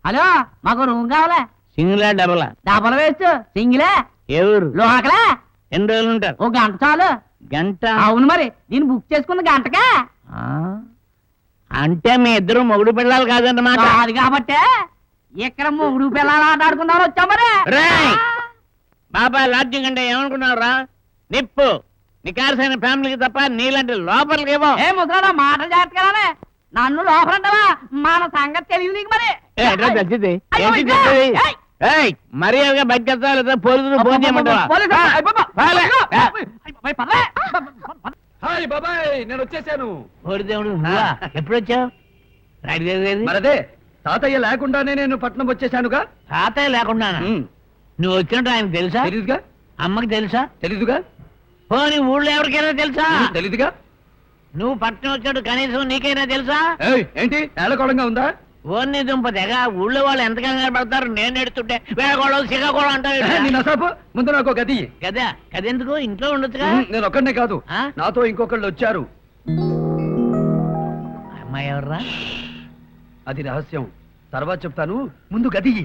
Hello, మాకు room కావాలా? సింగిలా డబలా? Double waste, సింగిలే. ఏ ఊరు? లోకలే. ఎన్ని రోజులు ఉంటారు? ఒక గంట చాలు. గంట? అవును, మరి నేను బుక్ చేసుకుంది గంటకే. అంటే మీ ఇద్దరు మొగుడు పిల్లలు కాదన్నమాట. కాదు కాబట్టి ఇక్కడ మొగుడు పిల్లలు ఆటాడుకుందామని వచ్చాం మరి. బాబాయ్ లాడ్జింగ్ అంటే ఏమనుకున్నావురా? నిప్పు నికార్సైన ఫ్యామిలీకి తప్ప నీలాంటి లోపలికి ఏమో. ఏ ముసలా మాటలు జాగ్రత్తగానే, నన్ను లోపలంటావా? మన సంగతి తెలియదు నీకు మరి. మర్యాదగా బయటకెళ్తా లేదా పోలీసులు ఫోన్ చేయమంటావా? హాయ్ బాబాయ్, నేను వచ్చేసాను. ఎప్పుడు వచ్చావు? మరదే తాతయ్య లేకుండానే నేను పట్నం వచ్చేసానుగా. తాతయ్య లేకుండా నువ్వు వచ్చినట్టు ఆయన తెలుసా? తెలీదుగా. అమ్మకి తెలుసా? తెలీదుగా. పోనీ ఊళ్ళో ఎవరికైనా తెలుసా? తెలీదుగా. నువ్వు పట్నం వచ్చాడు కనీసం నీకైనా తెలుసా? ఏంటి ఏళకోళంగా ఉందా? ఓన్ని దుంప తెగ ఊళ్ళో వాళ్ళు ఎంత కంగారు పడతారు. నేను ఎడుతుంటే వేళకోళం సిగకోళం అంటారు. ముందు నాకు గది. కదా కదెందుకు? ఇంట్లో ఉండొచ్చుగా. నేను ఒక్కడనే కాదు, నాతో ఇంకొకళ్ళు వచ్చారు. అమ్మాయి ఎవర్రా? అది రహస్యం, తర్వాత చెప్తాను. ముందు గది.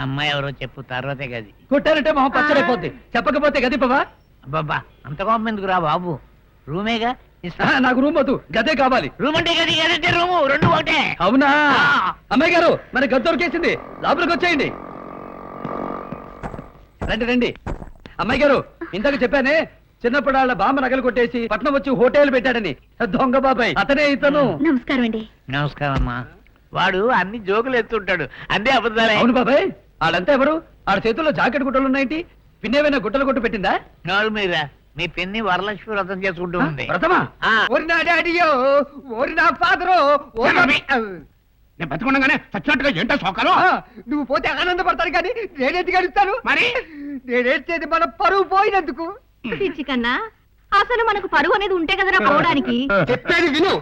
అమ్మాయి ఎవరో చెప్పు, తర్వాతే గది. కొట్టారంటే మొహం పచ్చడైపోద్ది, చెప్పకపోతే గది పవా. అబ్బబ్బా, అంత కోపం ఎందుకు రా బాబు? రూమేగా. నాకు రూమ్ వద్దు, గదే కావాలి. రూమ్ అంటే గది, గదంటే రూము, రెండు ఒకటే. అవునా? అమ్మాయి గారు, మన గది దొరికేసింది, లోపలికి వచ్చేయండి. రండి రండి. అమ్మాయి గారు, ఇంతకు చెప్పానే చిన్నప్పుడు వాళ్ళ బామ్మ నగలు కొట్టేసి పట్నం వచ్చి హోటల్ పెట్టాడని. దొంగ బాబాయ్ అతనే ఇతను. నమస్కారం అండి. నమస్కారం అమ్మా. వాడు అన్ని జోకులు ఎత్తుంటాడు, అదే అబద్ధాలే. అవును బాబాయ్, ఆడంతా ఎవరు? ఆడ చేతుల్లో జాకెట్ గుట్టలు ఉన్నాయేంటి? పిన్నేమైనా గుట్టలు కొట్టు పెట్టిందా? నోరు మీరా, మీ పిన్ని వరలక్ష్మి వ్రతం చేసుకుంటూ ఉంది. వ్రతమా? ఓరి నా డాడీయో, ఓరి నా ఫాదరో. నేను బతుకుండగానే చచ్చినట్టుగా ఏంటో సోకాలు. నువ్వు పోతే ఆనందపడతాను కానీ నేనేది గడుస్తాను. మరి నేనేది మన పరువు పోయినందుకు. పిచ్చి కన్నా, అసలు మనకు పరువు అనేది ఉంటే కదరా పోవడానికి. చెప్పేది విను.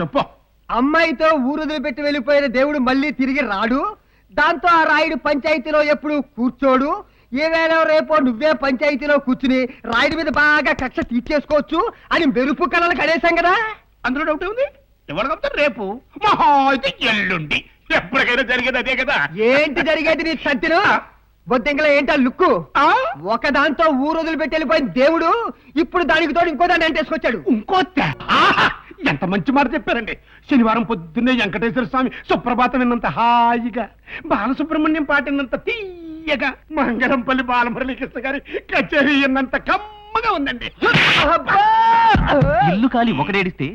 చెప్పు. అమ్మాయితో ఊరుదులు పెట్టి వెళ్ళిపోయిన దేవుడు మళ్ళీ తిరిగి రాడు. దాంతో ఆ రాయుడు పంచాయతీలో ఎప్పుడు కూర్చోడు. ఏవేళ రేపో నువ్వే పంచాయతీలో కూర్చుని రాయుడి మీద బాగా కక్ష తీర్చేసుకోవచ్చు అని మెరుపు కళలు కడేశాం కదా. అందులో డౌట్ ఉంది. ఎవరు కలుపుతారు? రేపు మహా అయితే ఎల్లుండి, ఎప్పటికైనా జరిగేది అదే కదా. ఏంటి జరిగేది నీ సత్యను? బొద్దింకలో ఏంటా లుక్కు? ఒక దాంతో ఊరొదులు పెట్టి వెళ్ళిపోయిన దేవుడు ఇప్పుడు దానికి తోడు ఇంకో దాన్ని అంటేసుకొచ్చాడు. ఇంకో ఎంత మంచి మాట చెప్పారండి. శనివారం పొద్దున్నే వెంకటేశ్వర స్వామి సుప్రభాతం విన్నంత హాయిగా, బాలసుబ్రహ్మణ్యం పాటినంత తీయగా, మంగళంపల్లి బాలమురళీకృష్ణ గారి కచేరీ విన్నంత కమ్మగా ఉందండి. ఇల్లు కాలి ఒకడేడిస్తే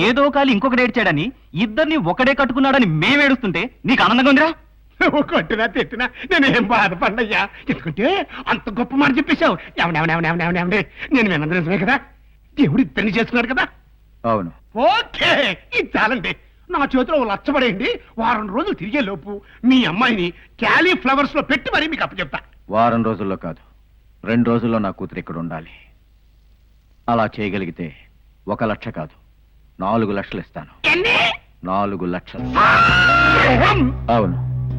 ఏదో కాలి ఇంకొకడేడ్చాడని ఇద్దరిని ఒకడే కట్టుకున్నాడని మేమేడుస్తుంటే నీకు ఆనందంగా ఉందిరా? కొట్టినా తిట్టినా నేనేం బాధపడ్డయ్యా. ఎందుకంటే అంత గొప్ప మాట చెప్పేశావు. ఎవడెవడెవడెవడెవడే నేను విన్నది నిజమే కదా. దేవుడు ఇద్దరిని చేసుకున్నాడు కదా. అవును. ఓకే, ఇది చాలండి. నా చేతిలో లచ్చబడేయండి. వారం రోజులు తిరిగే లోపు మీ అమ్మాయిని క్యాలీఫ్లవర్స్ లో పెట్టి మరీ మీకు అప్పచెప్తా. వారం రోజుల్లో కాదు, 2 రోజుల్లో నా కూతురు ఇక్కడ ఉండాలి. అలా చేయగలిగితే 1 లక్ష కాదు, 4 లక్షలు ఇస్తాను. 4 లక్షలు. అవును,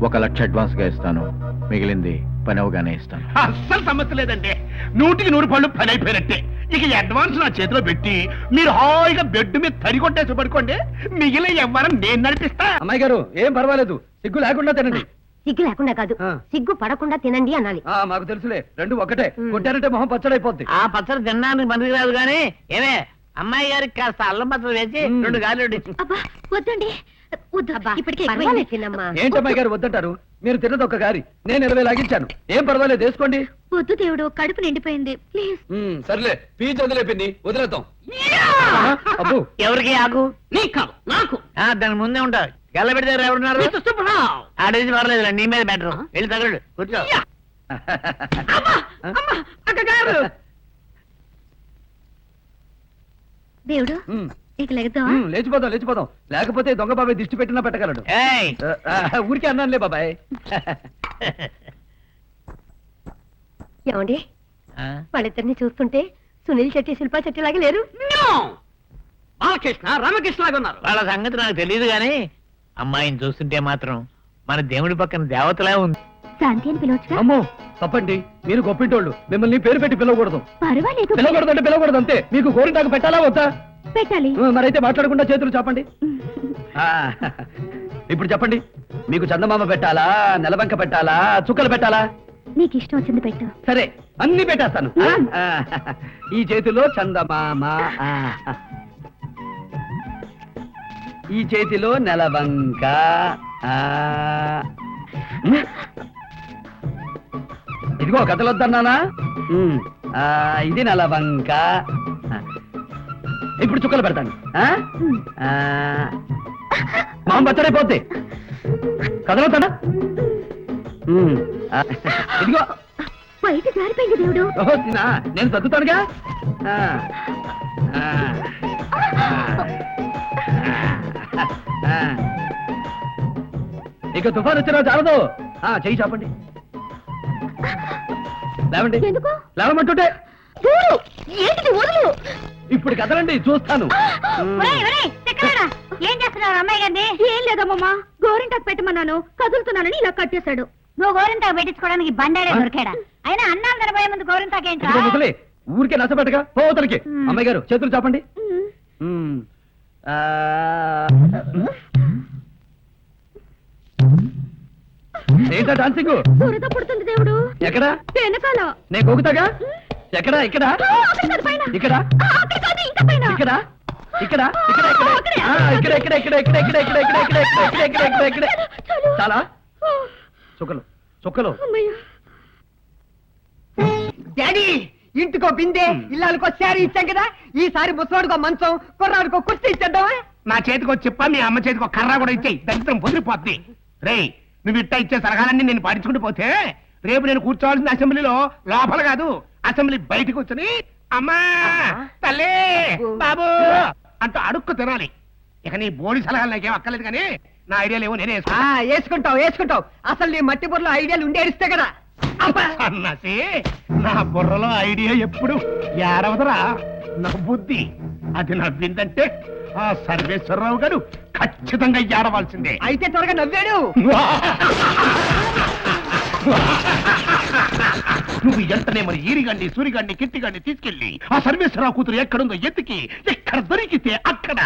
1 లక్ష అడ్వాన్స్ గా ఇస్తాను, మిగిలింది పని అవగానే ఇస్తాను. అస్సలు సమస్య లేదండి. 100కి 100 పళ్ళు పని అయిపోయినట్టే. ఇక అడ్వాన్స్ నా చేతిలో పెట్టి మీరు హాయిగా బెడ్ మీద తడి కొట్టేసి పడుకోండి. మిగిలిన ఎవ్వరం నేను నడిపిస్తా. అమ్మాయి గారు, ఏం పర్వాలేదు, సిగ్గు లేకుండా తినండి. సిగ్గు లేకుండా కాదు, సిగ్గు పడకుండా తినండి అనాలి. మాకు తెలుసులే, 2 ఒకటే. కొట్టారంటే మొహం పచ్చడైపోద్ది. ఆ పచ్చడి తినడానికి మనకి రాదు కానీ ఏమే అమ్మాయి గారికి కాస్త అల్లం పచ్చడి వేసి 2 గాలి. అబ్బా వద్దండి, ఇప్పటికే ఏంటమ్మాయి గారు వద్దంటారు? మీరు తిన్నది 1 గారి, నేను 20 లాగించాను. ఏం పర్వాలేదు, వేసుకోండి. వద్దు దేవుడు, కడుపు నిండిపోయింది ప్లీజ్. సర్లే, పీచు వదిలేపింది, వదిలేద్దాం. అబ్బు, ఎవరికి ఆకు? నీకు కాదు, నాకు. దాని ముందే ఉంటావు. గల్లబెడితే ఎవరున్నారు? ఆడేసి పర్లేదు, నీ మీద బెటర్. వెళ్ళి తగలడు, కూర్చో. దేవుడు ఇక లెగదాం. లేచిపోదాం. లేకపోతే దొంగ బాబాయ్ దిష్టి పెట్టినా పెట్టగలడు. ఊరికే అన్నానులే బాబాయ్. ఏమండి, వాళ్ళిద్దరిని చూస్తుంటే సునీల్ శెట్టి శిల్పా శెట్టి లాగా లేరు. బాలకృష్ణ రామకృష్ణ లాగా ఉన్నారు. వాళ్ళ సంగతి నాకు తెలియదు గాని అమ్మాయిని చూస్తుంటే మాత్రం మన దేవుడి పక్కన దేవతలా ఉంది. శాంతి అని పిలవచ్చుగా. అమ్మో తప్పండి, మీరు గొప్పింటోళ్ళు, మిమ్మల్ని పేరు పెట్టి పిలవకూడదు. పర్వాలేదు, పిలవకూడదు అంతే. మీకు గోరింటాకు పెట్టాలా వద్దా? పెట్టాలి. మరైతే మాట్లాడకుండా చేతులు చాపండి. ఇప్పుడు చెప్పండి, మీకు చందమామ పెట్టాలా, నెలబంక పెట్టాలా, చుక్కలు పెట్టాలా? నీకు ఇష్టం వచ్చింది పెట్టు. సరే, అన్ని పెట్టేస్తాను. ఆ, ఈ చేతిలో చందమామ, ఆ, ఈ చేతిలో నెలబంక, ఆ, ఇదిగో కథలొద్దన్నానా? ఇది నెలబంక. ఇప్పుడు చుక్కలు పెడతాను. మామ బచ్చడైపోద్ది. కథలొద్దానా? ఇదిగో. బయట జారిపోయింది దేవుడు. ఓహో, నేను తగ్గుతానుగా. ఇక తుఫాన్ వచ్చినా చాలదు. చెయ్యి చాపండి. లేవండి. ఎందుకు? లేవమంటుంటే. ఏంటిది వదులు. ఇప్పుడు కదలండి, చూస్తాను. ఏం చేస్తున్నారు అమ్మాయి గారిని? ఏం లేదమ్మా, గోరింటాకు పెట్టమన్నాను, కదులుతున్నానని ఇలా కట్టేశాడు. నువ్వు గోరింటాకు పెట్టించుకోవడానికి బండాడే దొరికాడా? అయినా అన్నాలు తినబోయే ముందు గోరింటాకు ఏంటి? ముసలి ఊరికే నచ్చబెట్టగా పోతలకి. అమ్మాయి గారు చేతులు చాపండి. ఏంటా డాన్సింగ్? దురద పుడుతుంది దేవుడు. ఎక్కడా? వెనకాల. నేను గోగుతాగా. ఎక్కడా? ఇక్కడ ఇక్కడ ఇక్కడ ఇక్కడ ఇక్కడ ఇక్కడ ఇక్కడ ఇక్కడ ఇక్కడ ఇక్కడ ఇక్కడ ఇక్కడ ఇక్కడ ఇక్కడ ఇక్కడ ఇక్కడ చాలా చుక్కలు చుక్కలు. డాడీ, ఇంటికో బిందె, ఇల్లాలకో శారీ ఇచ్చాం కదా, ఈసారి ముసలాడుకో మంచం, కుర్రాడుకో కుర్చీ ఇచ్చేద్దామా? నా చేతికో చెప్ప, మీ అమ్మ చేతికో కర్ర కూడా ఇచ్చేయి. దరిద్రం పొదిరిపోద్ది. రేయ్, నువ్వు ఇట్టా ఇచ్చే సలహాలన్నీ నేను పాటించుకుంటూ పోతే రేపు నేను కూర్చోవాల్సిన అసెంబ్లీలో లోపల కాదు, అసెంబ్లీ బయటకు వచ్చి అమ్మా తల్లి బాబు అంటూ అడుక్కు తినాలి. ఇక నీ బోడి సలహాలు నాకేం అక్కర్లేదు, కానీ నా ఐడియాలు ఏవో నేనే వేసుకుంటావు వేసుకుంటావు. అసలు నీ మట్టి బుర్రలో ఐడియాలు ఉండేరిస్తే కదా. అన్నసి నా బుర్రలో ఐడియా ఎప్పుడు ఏడవదరా. నా బుద్ధి అది నవ్విందంటే ఆ సర్వేశ్వరరావు గారు ఖచ్చితంగా ఏడవలసిందే. అయితే త్వరగా నవ్వాడు. నువ్వు ఎంటనే మరి ఈరిగండి, సూరిగండి, కిట్టిగండి తీసుకెళ్ళి ఆ సర్వేశ్వరరావు కూతురు ఎక్కడుందో ఎత్తికి ఎక్కడ దొరికితే అక్కడ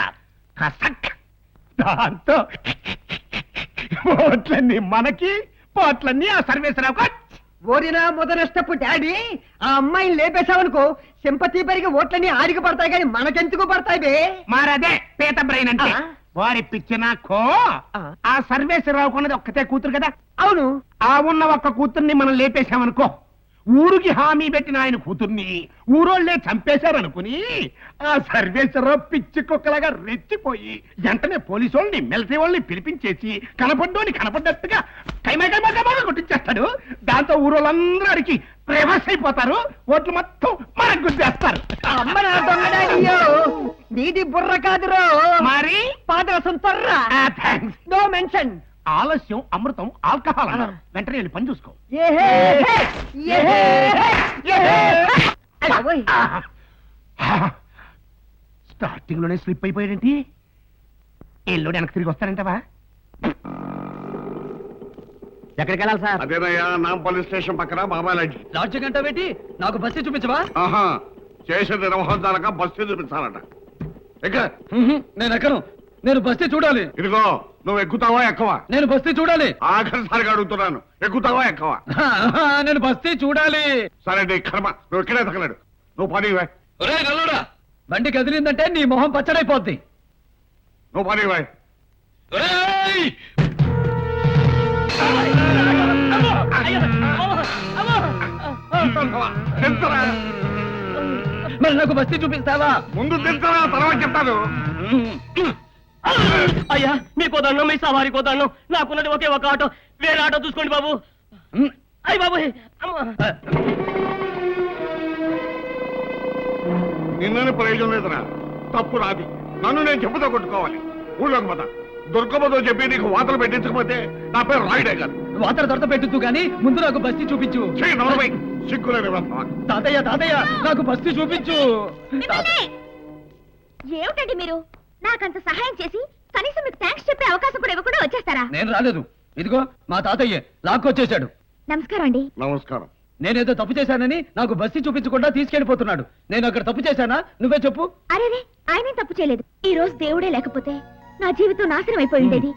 కసక్. దాంతో ఓట్లన్నీ మనకి, పోట్లన్నీ ఆ సర్వేశ్వరరావు. ఓరినా మొదలష్టపు డాడీ, ఆ అమ్మాయిని లేపేశావనుకో, సింపతి పెరిగి ఓట్లన్నీ ఆడికి పడతాయి, కానీ మనకెందుకు పడతాయి బే? మారదే పేత బ్రెయిన్ అంటే. వారి పిచ్చినాకో ఆ సర్వేశ్వరరావు కొన్నది ఒక్కతే కూతురు కదా. అవును. ఆ ఉన్న ఒక్క కూతుర్ని మనం లేపేశామనుకో, ఊరికి హామీ పెట్టిన ఆయన కూతుర్ని ఊరోళ్లే చంపేశారనుకుని ఆ సర్వేశ్వరరావు పిచ్చి కుక్కలాగా రెచ్చిపోయి వెంటనే పోలీసు వాళ్ళని, మిలిటరీ వాళ్ళని పిలిపించేసి కనపడ్డోని కనపడ్డట్టుగా కైమా కొట్టించేస్తాడు. దాంతో ఊరోళ్ళందరూ అడిగి రివర్స్ అయిపోతారు, ఓట్లు మొత్తం మనకు గుద్దేస్తారు. అమ్మ నా దొంగ డాడీయో, నీది బుర్ర కాదురో, మరి పాదరసం తొర్రా. థ్యాంక్స్. No mention. ఆలస్యం అమృతం ఆల్కహాల్ అన్నారు. వెంటనే వెళ్ళి పని చూసుకో. స్టార్టింగ్ లోనే స్లిప్ అయిపోయాడేంటి? ఎల్లుడు వెనక్కి తిరిగి వస్తారంటవా? ఎక్కడికి వెళ్ళాలి సార్? అదేనయ్యా, నాంపల్లి స్టేషన్ పక్కన బాబా లాడ్జి. లాడ్జి గంట పెట్టి నాకు బస్సు చూపించవా? ఆహా, చేసేది నిర్వహించాలక బస్సు చూపించాలట. ఎక్క. నేను ఎక్కను. నేను బస్తీ చూడాలి. ఇదిగో, నువ్వు ఎక్కుతావా ఎక్కవా? నేను బస్తీ చూడాలి. ఆఖరిసారిగా అడుగుతున్నాను, ఎక్కుతావా ఎక్కవా? నేను బస్తీ చూడాలి. సరే నీ కర్మ, నువ్వు ఇక్కడే తగలడు. నువ్వు పని బండి కదిలిందంటే నీ మొహం పచ్చడైపోద్ది. నువ్వు పని మరి నాకు బస్తీ చూపిస్తావా? ముందు తింటారా, తర్వాత చెప్తాను. అయ్యా, మీకో దండం, మీ సవారికో దండం. నాకున్నది ఒకే ఒక ఆటో, వేరే ఆటో చూసుకోండి బాబు. అయ్యి బాబు, నిన్ననే ప్రయోజనం లేదురా. తప్పు రాది, నన్ను నేను చెప్పుతో కొట్టుకోవాలి. ఊళ్ళోకి పోతా. దుర్గమ్మతో చెప్పి నీకు వాతలు పెట్టించకపోతే నా పేరు రాయుడే కాదు. వాతర దొరత పెట్టు కానీ ముందు నాకు బస్తీ చూపించు. సిగ్గులేని తాతయ్య తాతయ్య, నాకు బస్తీ చూపించు. ఏమిటండి మీరు నాకంత సహాయం చేసి కనీసం మీకు థ్యాంక్స్ చెప్పే అవకాశం కూడా ఇవ్వకుండా వచ్చేస్తారా? నేను రాలేదు. ఇదిగో మా తాతయ్య లాక్కొచ్చేశాడు. నమస్కారం అండి. నమస్కారం. నేనేదో తప్పు చేశానని నాకు బస్తీ చూపించకుండా తీసుకెళ్లిపోతున్నాడు. నేను అక్కడ తప్పు చేశానా? నువ్వే చెప్పు. అరేరే, ఆయనేం తప్పు చేయలేదు. ఈ రోజు దేవుడే లేకపోతే నా జీవితం నాశనం అయిపోయి ఉండేది.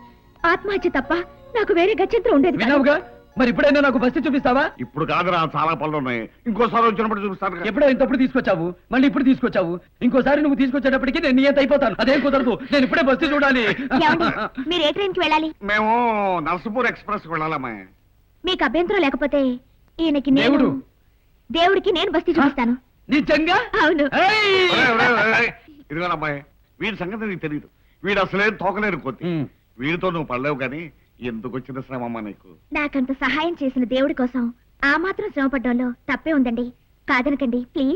ఆత్మహత్య తప్ప నాకు వేరే గత్యంతరం ఉండేది కాదు. విన్నావుగా మరి ఇప్పుడైనా నాకు బస్సు చూపిస్తావా? ఇప్పుడు కాదురా, చాలా పనులు ఉన్నాయి. ఇంకోసారి వచ్చినప్పుడు చూపిస్తాను కదా. ఎప్పుడో ఇంతప్పుడు తీసుకొచ్చావు, మళ్ళీ ఇప్పుడు తీసుకొచ్చావు. ఇంకోసారి నువ్వు తీసుకొచ్చేటప్పటికి నేను నియంత అయిపోతాను. అదేం కుదరదు, నేను ఇప్పుడే బస్సు చూడాలి. ఏమండి, మీరు ఏ ట్రైన్ కి వెళ్ళాలి? మేము నర్సపూర్ ఎక్స్ప్రెస్ వెళ్ళాలమ్మా. మీకు అభ్యంతరం లేకపోతే ఈయనకి దేవుడు. దేవుడికి నేను బస్తీ చూపిస్తాను. నిజంగా? అవును. ఏయ్! ఇదిగో అమ్మాయి, వీడి సంగతి నీకు తెలియదు. వీడు అసలేం తోకలేరు కొద్ది. ఉమ్. వీడితో నువ్వు పడలేవు కానీ ఎందుకు వచ్చిన శ్రమమ్మా నీకు? నాకంత సహాయం చేసిన దేవుడి కోసం ఆ మాత్రం శ్రమపడ్డంలో తప్పే ఉందండి. కాదనకండి ప్లీజ్.